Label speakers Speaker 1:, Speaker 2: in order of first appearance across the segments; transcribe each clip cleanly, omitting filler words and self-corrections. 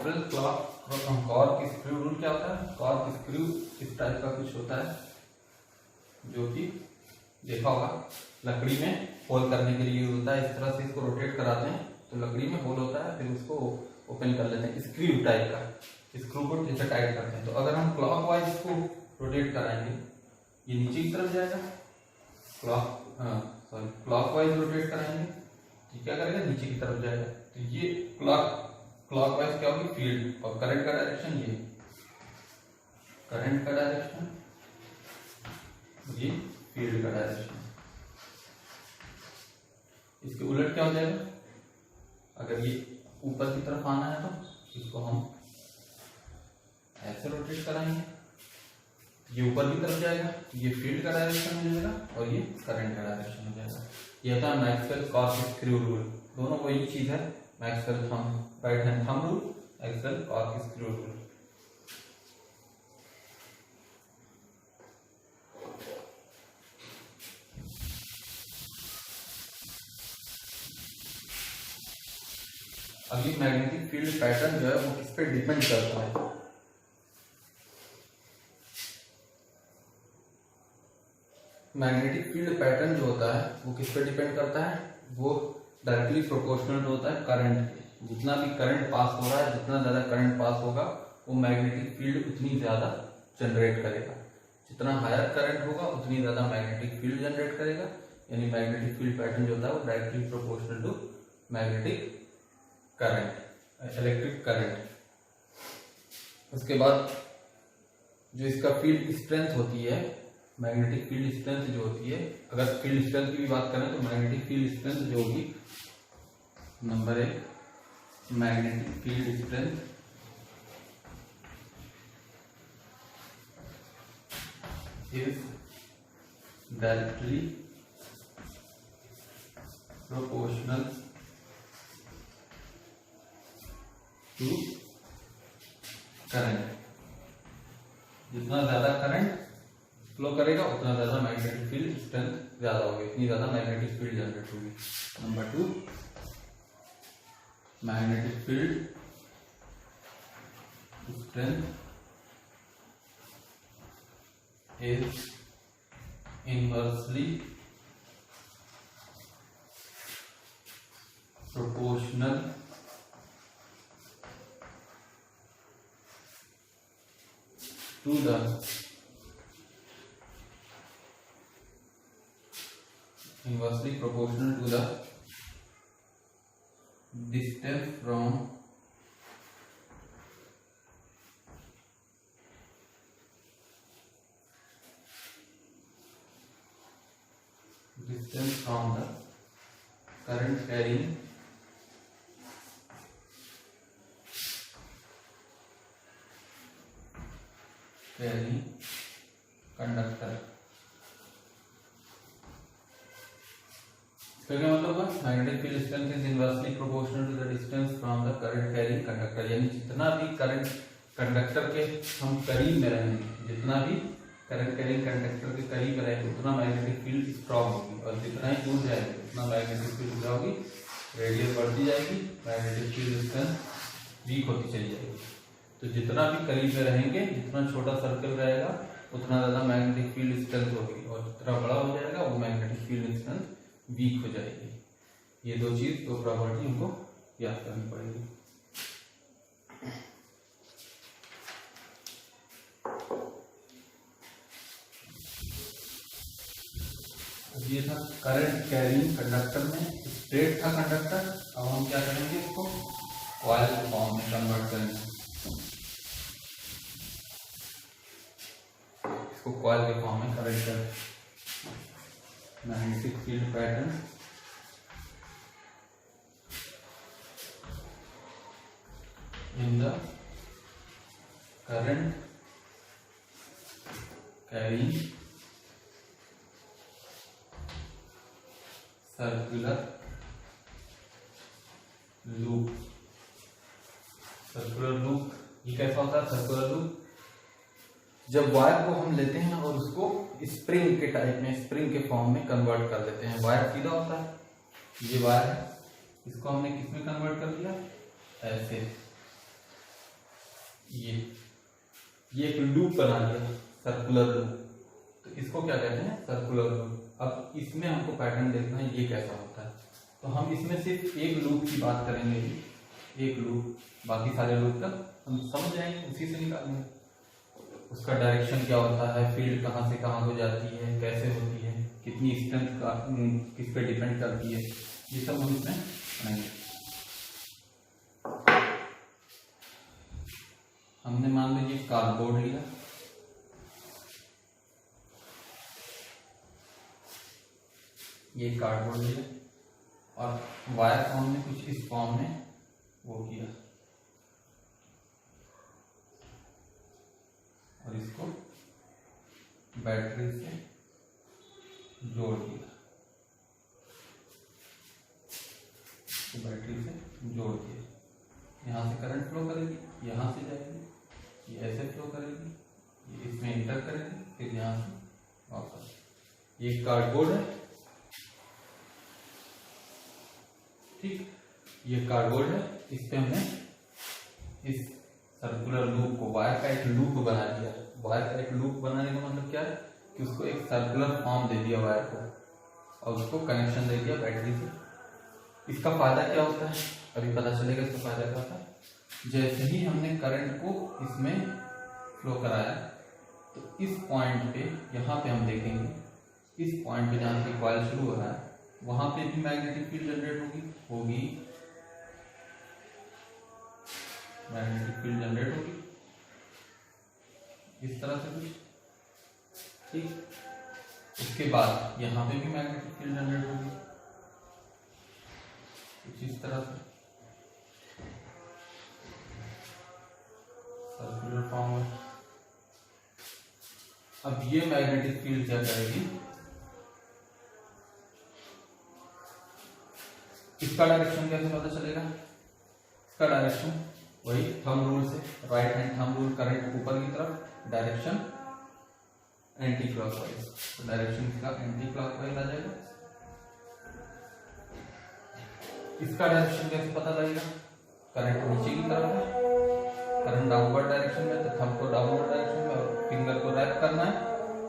Speaker 1: Cork screw rule क्या होता है? कॉर्क स्क्रू इस टाइप का कुछ होता है जो कि देखा होगा लकड़ी में होल करने के लिए होता है। इस तरह से इसको रोटेट कराते हैं तो लकड़ी में होल होता है, फिर उसको ओपन कर लेते हैं। स्क्रू टाइप का स्क्रू को जैसे टाइट करते हैं। तो अगर हम क्लॉकवाइज इसको रोटेट कराएंगे, ये नीचे की तरफ जाएगा। क्लॉकवाइज रोटेट कराएंगे तो क्या करेगा? नीचे की तरफ जाएगा। तो ये क्लॉकवाइज क्या होगी? फील्ड। और करंट का डायरेक्शन ये, करंट का डायरेक्शन, ये फील्ड का डायरेक्शन। इसके उलट क्या हो जाएगा? अगर ये ऊपर की तरफ आना है तो इसको हम ऐसे रोटेट कराएंगे, ये ऊपर की तरफ जाएगा, ये फील्ड का डायरेक्शन हो जाएगा और ये करंट का डायरेक्शन हो जाएगा। ये होता है मैक्सवेल कॉर्क स्क्रू रूल। दोनों वही चीज है, Maxwell right hand thumb rule, Maxwell cork screw rule. अभी मैग्नेटिक फील्ड पैटर्न जो है वो किस पे डिपेंड करता है? मैग्नेटिक फील्ड पैटर्न जो होता है वो किस पे डिपेंड करता है? वो डायरेक्टली प्रोपोर्शनल होता है करंट के। जितना भी करंट पास हो रहा है, जितना ज्यादा करंट पास होगा वो मैग्नेटिक फील्ड उतनी ज्यादा जनरेट करेगा। जितना हायर करंट होगा उतनी ज्यादा मैग्नेटिक फील्ड जनरेट करेगा। यानी मैग्नेटिक फील्ड पैटर्न जो होता है वो directly proportional to magnetic current, electric current. उसके बाद जो इसका फील्ड स्ट्रेंथ होती है, मैग्नेटिक फील्ड स्ट्रेंथ जो होती है, अगर फील्ड स्ट्रेंथ की भी बात करें तो मैग्नेटिक फील्ड स्ट्रेंथ जो होगी, number 1, magnetic field strength is directly proportional to current. जितना ज्यादा करंट फ्लो करेगा उतना ज्यादा मैग्नेटिक फील्ड स्ट्रेंथ ज्यादा होगी, इतनी ज्यादा मैग्नेटिक फील्ड जनरेट होगी। Number 2, magnetic field strength is inversely proportional to the inversely proportional to the distance from the current carrying conductor. इसका क्या मतलब है? Magnetic field strength is inversely proportional to the distance from the current carrying conductor. यानी जितना भी current conductor के हम करीब में रहेंगे, जितना भी करंट कैरिंग कंडक्टर के करीब में रहेंगे उतना मैग्नेटिक फील्ड स्ट्रॉन्ग होगी, और जितना ही दूर जाएंगे उतना मैग्नेटिक फील्ड क्या होगी? रेडियस बढ़ती जाएगी, मैग्नेटिक फील्ड स्ट्रेंथ वीक होती चली जाएगी। तो जितना भी करीब में रहेंगे, जितना छोटा सर्कल रहेगा उतना ज्यादा मैग्नेटिक फील्ड स्ट्रेंथ होगी, और जितना बड़ा हो जाएगा वो मैग्नेटिक फील्ड स्ट्रेंथ वीक हो जाएगी। ये दो चीज, दो प्रॉपर्टी हमको याद करनी पड़ेगी। ये था करंट कैरिंग कंडक्टर में, स्ट्रेट था कंडक्टर। अब हम क्या करेंगे? इसको कॉइल फॉर्म में कन्वर्ट करेंगे। इसको कॉइल के फॉर्म में कन्वर्ट करें। Magnetic field pattern in the current carrying circular loop. Circular loop ये कैसा होता है? सर्कुलर लूप जब वायर को हम लेते हैं और उसको स्प्रिंग के टाइप में, स्प्रिंग के फॉर्म में कन्वर्ट कर देते हैं। वायर सीधा होता है, ये वायर है, इसको हमने किस में कन्वर्ट कर दिया? ऐसे। ये एक लूप बना दिया, सर्कुलर लूप, तो इसको क्या कहते हैं, सर्कुलर लूप। अब इसमें हमको पैटर्न देखना है ये कैसा होता है, तो हम इसमें सिर्फ एक लूप की बात करेंगे, एक लूप, बाकी सारे लूप का हम समझ जाएंगे, उसी से निकालेंगे। उसका डायरेक्शन क्या होता है, फील्ड कहाँ से कहाँ को जाती है, कैसे होती है, कितनी स्ट्रेंथ का किस पे डिपेंड करती है, ये सब हम इसमें पढ़ेंगे। हमने मान लीजिए कार्डबोर्ड लिया, ये कार्डबोर्ड लिया और वायर फॉर्म में कुछ इस फॉर्म में वो किया और इसको बैटरी से जोड़ दिया, तो बैटरी से जोड़ दिया, यहाँ से करंट फ्लो करेगी, यहाँ से जाएगी, ये ऐसे फ्लो करेगी, ये इसमें इंटर करेगी, फिर यहाँ से वापस। ये कार्डबोर्ड है, ठीक, ये कार्डबोर्ड है, इस पे हमने इस सर्कुलर लूप को, वायर का एक लूप बना दिया। वायर का एक लूप बनाने का मतलब क्या है कि उसको एक सर्कुलर फॉर्म दे दिया वायर को और उसको कनेक्शन दे दिया बैटरी से। इसका फायदा क्या होता है, अभी पता चलेगा इसका फायदा क्या होता है। जैसे ही हमने करंट को इसमें फ्लो कराया, तो इस पॉइंट पे, यहाँ पे हम देखेंगे, इस पॉइंट पे जहाँ से कॉइल शुरू हो रहा है, वहां पे भी मैग्नेटिक फील्ड जनरेट होगी, मैग्नेटिक फील्ड जनरेट होगी इस तरह से कुछ, ठीक। उसके बाद यहाँ पे भी मैग्नेटिक फील्ड जनरेट होगी कुछ इस तरह से, सर्कुलर फॉर्म में। अब ये मैग्नेटिक फील्ड क्या करेगी, इसका डायरेक्शन कैसे पता चलेगा, इसका डायरेक्शन वही थंब रूल से, right hand thumb rule, current ऊपर की तरफ, डायरेक्शन एंटी क्लॉकवाइज, तो डायरेक्शन इसका एंटी क्लॉकवाइज आ जाएगा। इसका डायरेक्शन कैसे पता लगेगा, करंट नीचे की तरफ है, करंट डाउनवर्ड डायरेक्शन में, तो थंब को डाउनवर्ड डायरेक्शन में और फिंगर को रैप करना है,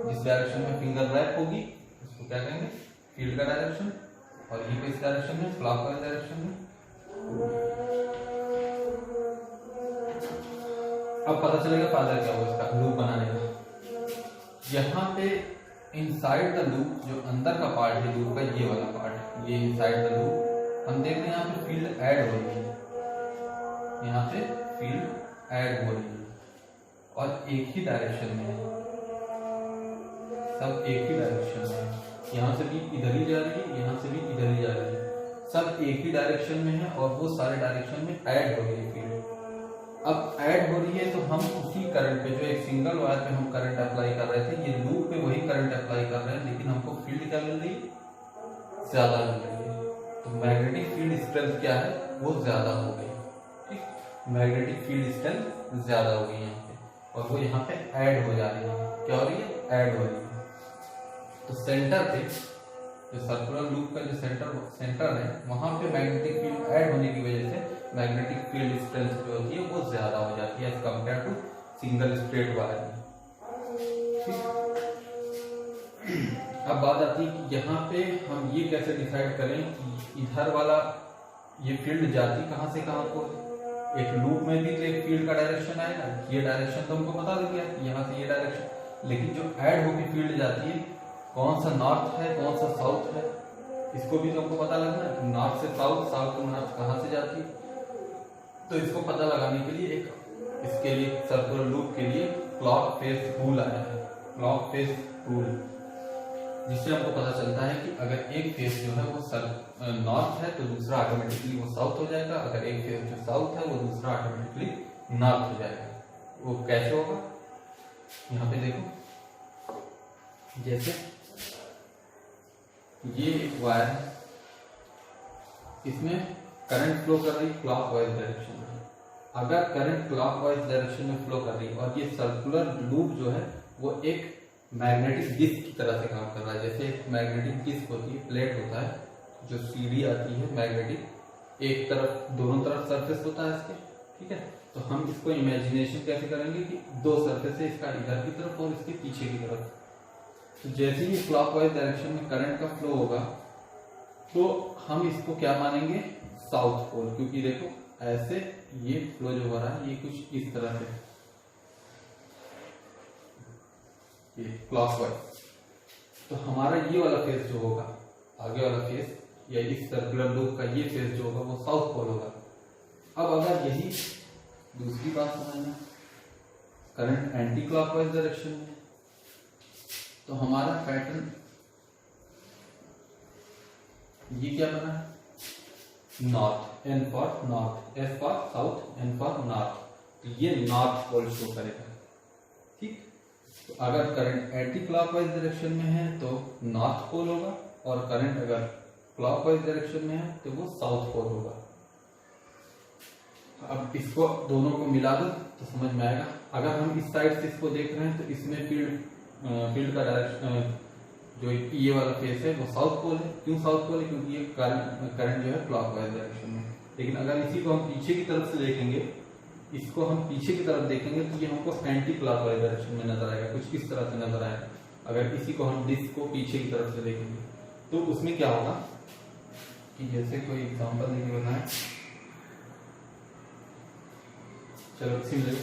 Speaker 1: जिस डायरेक्शन में फिंगर रैप होगी उसको क्या कहेंगे, फील्ड का डायरेक्शन, और ये किस डायरेक्शन में, क्लॉकवाइज डायरेक्शन में। अब पता चलेगा फायदा क्या हुआ इसका लूप बनाने का। यहाँ पे इनसाइड द लूप, जो अंदर का पार्ट है लूप का, ये वाला पार्ट, ये इनसाइड द लूप, हम देख रहे हैं यहाँ पे फील्ड ऐड हो रही है, यहाँ पे फील्ड ऐड हो रही है और एक ही डायरेक्शन में है, सब एक ही डायरेक्शन में है, यहाँ से भी इधर ही जा रही है, यहाँ से भी इधर ही जा रही है, सब एक ही डायरेक्शन में है और वो सारे डायरेक्शन में ऐड हो रही है फील्ड। अब ऐड हो रही है तो हम उसी करंट पे, जो एक सिंगल वायर पे हम करंट अप्लाई कर रहे थे, ये लूप पे वही करंट अप्लाई कर रहे हैं, लेकिन हमको फील्ड क्या मिल रही है, ज्यादा मिल रही है। तो मैग्नेटिक फील्ड स्ट्रेंथ क्या है, वो ज्यादा हो गई, ठीक, मैग्नेटिक फील्ड स्ट्रेंथ ज्यादा हो गई यहाँ पे, और वो यहाँ पे ऐड हो जा रही है, क्या हो रही है, ऐड हो रही है। तो सेंटर पे, जो सर्कुलर लूप का जो सेंटर है, वहां पे मैग्नेटिक फील्ड ऐड होने की वजह से मैग्नेटिक फील्ड स्ट्रेंथ जो होती है वो ज्यादा हो जाती है as compare to single straight wire में। अब बात आती है कि यहाँ पे हम ये कैसे डिसाइड करें कि इधर वाला ये फील्ड जाती कहाँ से कहाँ को, एक लूप में भी तो एक फील्ड का डायरेक्शन आएगा, ये डायरेक्शन तो हमको बता दिया यहाँ से ये डायरेक्शन, लेकिन जो ऐड होकर फील्ड जाती है, कौन सा नॉर्थ है कौन सा साउथ है, इसको भी तो हमको पता लगना है, नॉर्थ से साउथ, साउथ से नॉर्थ कहाँ से जाती है। तो इसको पता लगाने के लिए इसके लिए सर्कुलर लूप के लिए क्लॉक फेज रूल आया है, क्लॉक फेज रूल, जिससे हमको पता चलता है कि अगर एक फेज जो है वो नॉर्थ है तो दूसरा ऑटोमेटिकली वो साउथ हो जाएगा, अगर एक फेज जो साउथ है वो दूसरा ऑटोमेटिकली नॉर्थ हो जाएगा। वो कैसे होगा, यहाँ पे देखो, जैसे ये एक वायर है, इसमें करंट फ्लो कर रही क्लॉकवाइज डायरेक्शन में, अगर करंट क्लॉकवाइज डायरेक्शन में फ्लो कर रही और ये सर्कुलर लूप जो है वो एक मैग्नेटिक डिस्क की तरह से काम कर रहा है, जैसे एक मैग्नेटिक डिस्क होती है, प्लेट होता है, जो सीढ़ी आती है मैग्नेटिक, एक तरफ दोनों तरफ सरफेस होता है इसके, ठीक है, तो हम इसको इमेजिनेशन कैसे करेंगे कि दो सरफेस है, इसका इधर की तरफ और इसके पीछे की तरफ। तो जैसे ही क्लॉकवाइज डायरेक्शन में करंट का फ्लो होगा तो हम इसको क्या मानेंगे, साउथ पोल, क्योंकि देखो ऐसे ये फ्लो जो हो रहा है ये कुछ इस तरह से, ये क्लॉकवाइज। तो हमारा ये वाला फेस जो होगा, आगे वाला फेस या इस सर्कुलर लूप का ये फेस जो होगा वो साउथ पोल होगा। अब अगर यही दूसरी बात समझना, करंट एंटी क्लॉकवाइज डायरेक्शन में, तो हमारा पैटर्न ये क्या बना है, north, N for north, S for south, N for north. तो ये नॉर्थ पोल शो करेगा, ठीक। तो अगर करंट एंटी क्लॉकवाइज डायरेक्शन में है तो नॉर्थ पोल होगा, और करंट अगर क्लॉकवाइज डायरेक्शन में है तो वो साउथ पोल होगा। अब इसको दोनों को मिला दो तो समझ में आएगा। अगर हम इस साइड से इसको देख रहे हैं तो इसमें फील्ड का डायरेक्शन जो ये वाला फेस है वो साउथ पोल है। क्यों साउथ पोल है, क्योंकि ये करंट जो है क्लॉकवाइज डायरेक्शन में। लेकिन अगर इसी को हम पीछे की तरफ से देखेंगे, इसको हम पीछे की तरफ देखेंगे तो ये हमको एंटी क्लॉकवाइज डायरेक्शन में नजर आएगा, कुछ इस तरह से नजर आएगा। अगर इसी को हम डिस्क को पीछे की तरफ से देखेंगे तो उसमें क्या होगा कि जैसे कोई एग्जांपल देके बताएं, चलो सिमिलर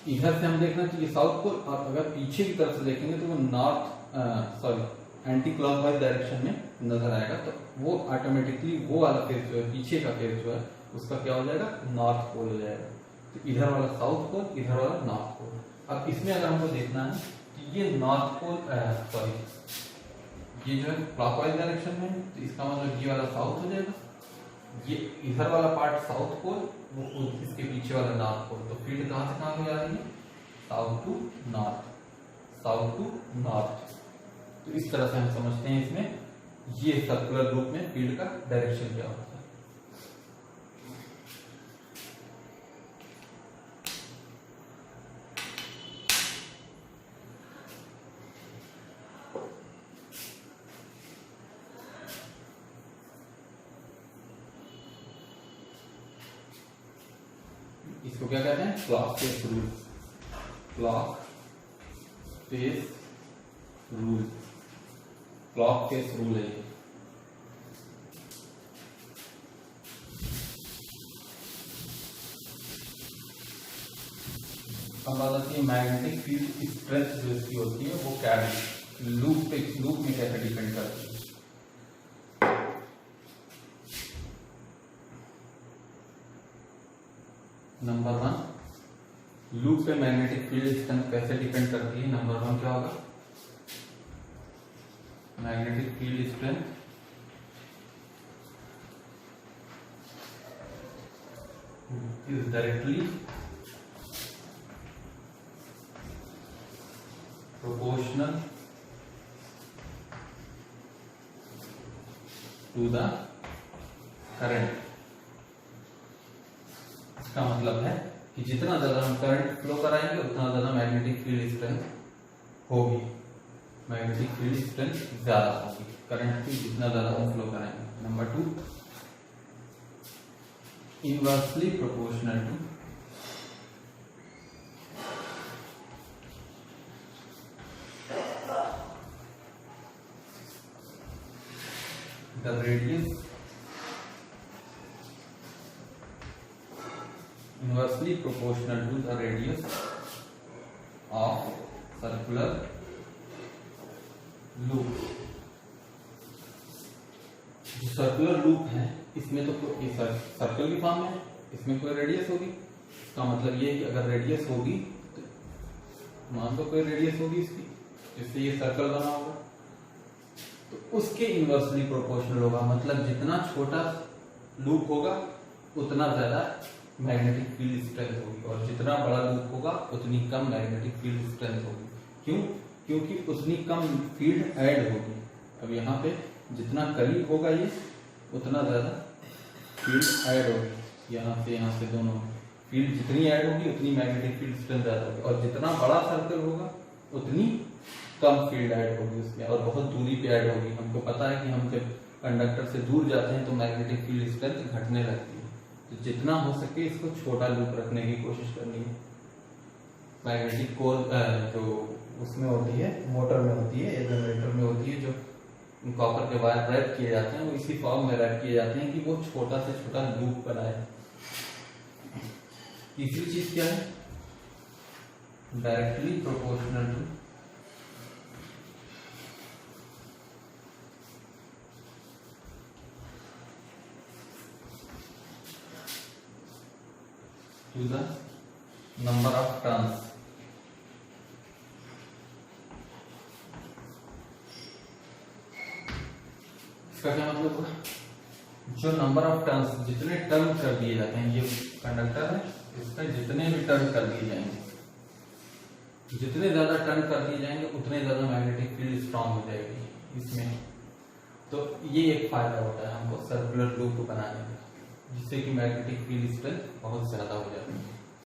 Speaker 1: इधर से हम देखना चाहिए साउथ पोल, और अगर पीछे की तरफ से देखेंगे तो वो एंटी क्लॉकवाइज डायरेक्शन में नजर आएगा। तो वो ऑटोमेटिकली वो वाला फेस जो है, पीछे का फेस जो है उसका क्या हो जाएगा, नॉर्थ पोल हो जाएगा। तो इधर वाला साउथ पोल, इधर वाला नॉर्थ पोल। अब इसमें अगर हमको देखना है कि ये नॉर्थ पोल ये जो है क्लॉकवाइज डायरेक्शन में, तो इसका मतलब ये वाला साउथ हो जाएगा, ये इधर वाला पार्ट साउथ पोल, वो इसके पीछे वाला नॉर्थ पोल। तो फील्ड कहां से कहां को जा रही है, south to north, south to north. तो इस तरह से हम समझते हैं इसमें ये सर्कुलर लूप में फील्ड का डायरेक्शन क्या होता है। इसको क्या कहते हैं, clock face rule, clock face rule, clock face rule है ये। अब बात आती है मैग्नेटिक फील्ड स्ट्रेंथ जो इसकी होती है वो क्या है, लूप में कैसे डिपेंड करती है। नंबर 1, लूप पे मैग्नेटिक फील्ड स्ट्रेंथ कैसे डिपेंड करती है। नंबर 1 क्या होगा, magnetic field strength is directly proportional to the current. इसका मतलब है कि जितना ज्यादा हम करंट फ्लो कराएंगे उतना ज्यादा मैग्नेटिक फील्ड स्ट्रेंथ होगी, मैग्नेटिक फील्ड स्ट्रेंथ ज्यादा होगी करंट की जितना ज्यादा हम फ्लो कराएंगे। Number 2, inversely proportional to the radius, inversely proportional to the radius of circular loop। जो सर्कुलर लूप है इसमें तो ये सर्कल की फॉर्म है, इसमें कोई रेडियस होगी। इसका मतलब ये है कि अगर रेडियस होगी तो मान लो कोई रेडियस होगी इसकी, जिससे ये सर्कल बना होगा, तो उसके इनवर्सली प्रोपोर्शनल होगा। मतलब जितना छोटा लूप होगा उतना ज्यादा मैग्नेटिक फील्ड स्ट्रेंथ होगी, और जितना बड़ा लूप होगा उतनी कम मैग्नेटिक फील्ड स्ट्रेंथ होगी। क्यों, क्योंकि उतनी कम फील्ड ऐड होगी। अब यहाँ पे जितना करीब होगा ये उतना ज्यादा फील्ड ऐड होगी, यहाँ से दोनों फील्ड जितनी ऐड होगी उतनी मैग्नेटिक फील्ड स्ट्रेंथ ज्यादा होगी, और जितना बड़ा सर्कल होगा उतनी कम फील्ड ऐड होगी उसमें, और बहुत दूरी पे ऐड होगी। हमको पता है कि हम जब कंडक्टर से दूर जाते हैं तो मैग्नेटिक फील्ड स्ट्रेंथ घटने लगती है। तो जितना हो सके इसको छोटा लूप रखने की कोशिश करनी है। मैग्नेटिक कोर जो उसमें होती है, मोटर में होती है या जनरेटर में होती है, जो कॉपर के वायर रैप किए जाते हैं, वो इसी फॉर्म में रैप किए जाते हैं कि वो छोटा से छोटा लूप बनाए। तीसरी चीज क्या है? Directly proportional to the number of turns. इसका क्या मतलब हुआ? जो नंबर ऑफ टर्न्स, जितने टर्न कर दिए जाते हैं, ये कंडक्टर है, इसमें जितने भी टर्न कर दिए जाएंगे, जितने ज्यादा टर्न कर दिए जाएंगे उतने ज्यादा मैग्नेटिक फील्ड स्ट्रांग हो जाएगी इसमें। तो ये एक फायदा होता है हमको सर्कुलर लूप बनाने का, जिससे कि मैग्नेटिक फील्ड स्ट्रेंथ बहुत ज्यादा हो जाती है।